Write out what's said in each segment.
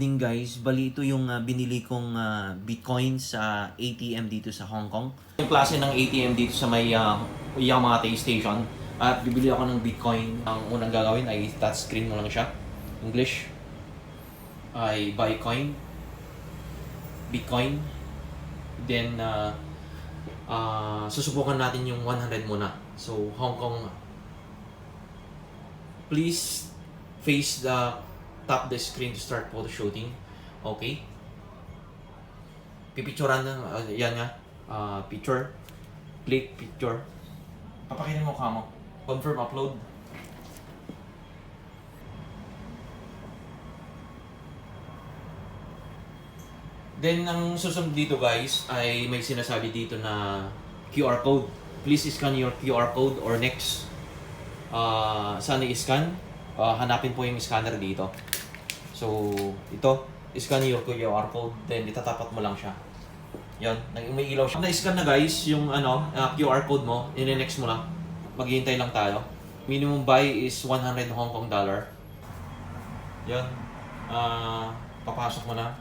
evening guys. Bali ito yung binili kong Bitcoin sa ATM dito sa Hong Kong. Yung klase ng ATM dito sa may Yamate Station. At bibili ako ng Bitcoin. Ang unang gagawin ay touchscreen mo lang siya. English. Ay buy coin. Bitcoin. Then susubukan natin yung 100 muna. So Hong Kong. Please face tap the screen to start photo shooting. Okay. Pipicturean na, yan nga. Picture. Click picture. Papakita mo ka mo. Confirm upload. Then, ang susunod dito guys, ay may sinasabi dito na QR code. Please scan your QR code or next. Saan i-scan? Hanapin po yung scanner dito. So, ito, scan yung QR code, then itatapat mo lang siya. Yan, may ilaw siya. Na-scan na guys, yung QR code mo, in-next mo lang. Maghihintay lang tayo. Minimum buy is 100 Hong Kong dollar. Yan. Papasok mo na.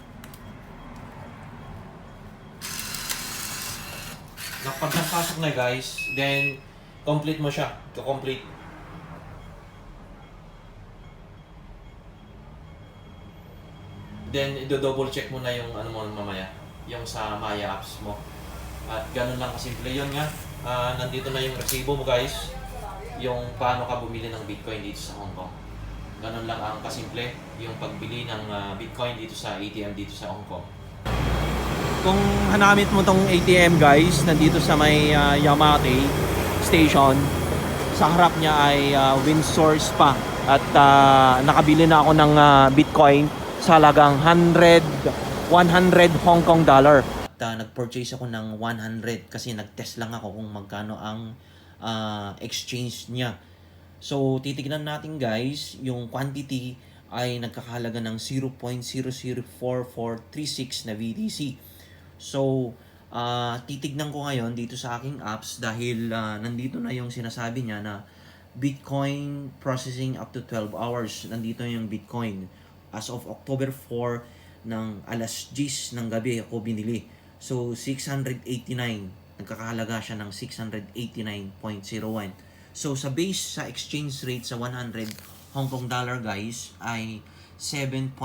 Pag napasok na guys, then complete mo siya. To-complete. Then, i-double check mo na yung mo mamaya, yung sa Maya apps mo. At ganun lang kasimple yun nga. Nandito na yung resibo mo guys, yung paano ka bumili ng Bitcoin dito sa Hong Kong. Ganun lang ang kasimple, yung pagbili ng Bitcoin dito sa ATM dito sa Hong Kong. Kung hanapin mo tong ATM guys, nandito sa may Yamate Station, sa harap niya ay Windsor Spa. At nakabili na ako ng Bitcoin sa halagang 100 Hong Kong dollar. At nag-purchase ako ng 100 kasi nag-test lang ako kung magkano ang exchange niya. So titignan natin guys, yung quantity ay nagkakahalaga ng 0.004436 na BTC. So titignan ko ngayon dito sa aking apps dahil nandito na yung sinasabi niya na Bitcoin processing up to 12 hours. Nandito yung Bitcoin. As of October 4 ng alas 10 ng gabi ako binili. So 689. Nagkakahalaga siya ng 689.01. So sa base sa exchange rate sa 100 Hong Kong dollar guys ay 7.22.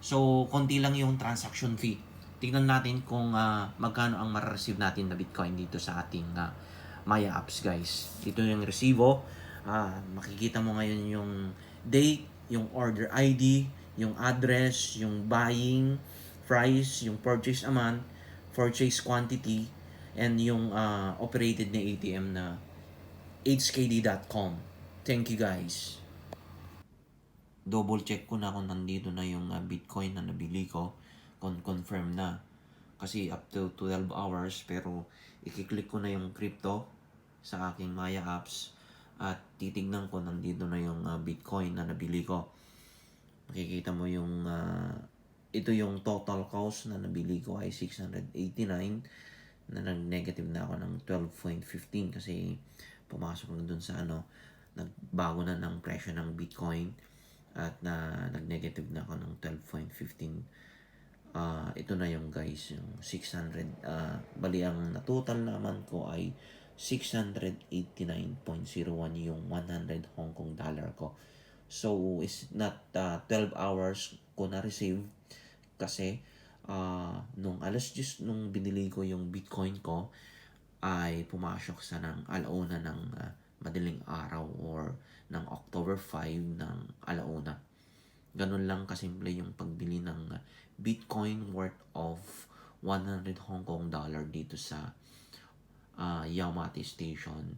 So konti lang yung transaction fee. Tingnan natin kung magkano ang ma-receive natin na Bitcoin dito sa ating Maya apps guys. Ito yung resibo. Makikita mo ngayon yung date, yung order ID, yung address, yung buying price, yung purchase amount, purchase quantity, and yung operated na ATM na hkd.com. Thank you guys. Double check ko na kung nandito na yung Bitcoin na nabili ko. Confirm na. Kasi up to 12 hours pero i-click ko na yung crypto sa aking Maya apps. At titignan ko nandito na yung Bitcoin na nabili ko. Makikita mo yung ito yung total cost na nabili ko ay 689 na nag-negative na ako ng 12.15 kasi pumasok na dun sa nagbago na ng presyo ng Bitcoin at nag-negative na ako ng 12.15. Ito na yung guys, yung 600 bali ang na total naman ko ay 689.01 yung 100 Hong Kong dollar ko. So, it's not 12 hours ko na-receive kasi nung alas 10 nung binili ko yung Bitcoin ko ay pumasok sa ng alauna ng madaling araw or ng October 5 ng alauna. Ganun lang kasimple yung pagbili ng Bitcoin worth of 100 Hong Kong dollar dito sa Yamate Station.